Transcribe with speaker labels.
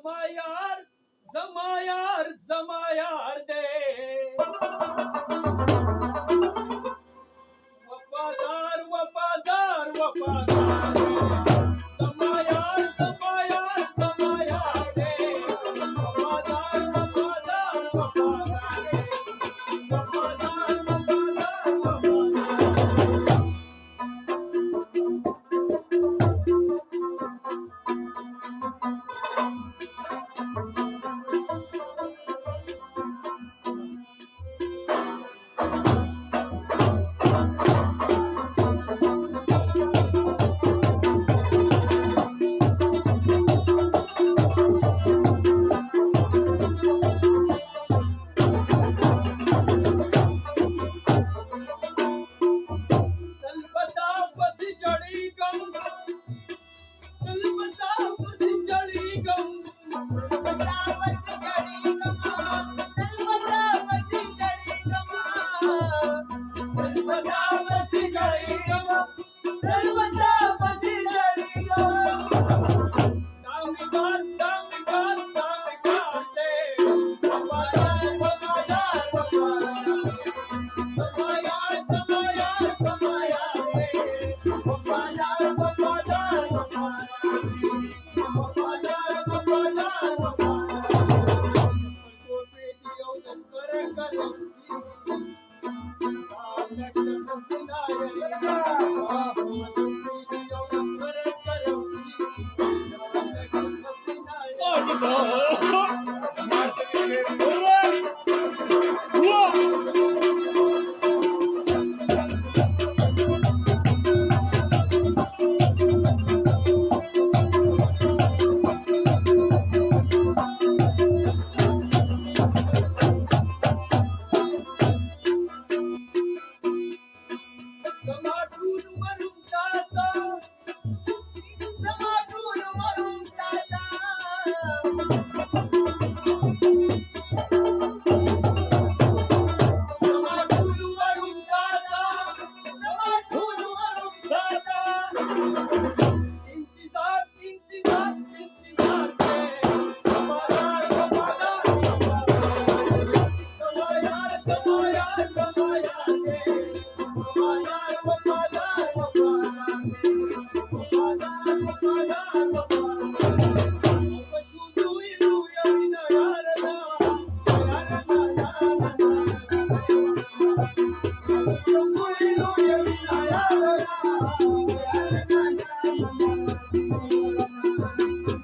Speaker 1: जमायार जमायार जमायार दे वफादार वफादार वफादार दे जमायार जमायार जमायार दे वफादार वफादार वफादार दे वफादार वफादार वफादार दिल बता बस जड़ी गम दिल बता बस जड़ी गम
Speaker 2: बता बस जड़ी गमा दिल बता बस जड़ी गमा
Speaker 1: दिल बता बस जड़ी गम
Speaker 2: दिल बता बस जड़ी गमा
Speaker 1: दामिदार दामिदार दामिदार दे वफादार वफादार वफादार जमायार जमायार जमायार दे वफादार वफादार वफादार वफादार वफादार वफादार तो पे दियो दस करे करौसी कालक हसना ये दियो दस करे करौसी कालक हसना समाटून मरून जाता
Speaker 2: समाटून मरून जाता
Speaker 1: समाटून मरून जाता
Speaker 2: समाटून मरून जाता
Speaker 1: इंतजार इंतजार इंतजार दे वफादार वफादार वफादार जमायार जमायार जमायार दे वफादार वफादार वफादार दे वफादार वफादार वफादार पशु दुई दुई अविना यार ना यार ना यार ना पशु दुई दुई अविना यार ना यार ना यार ना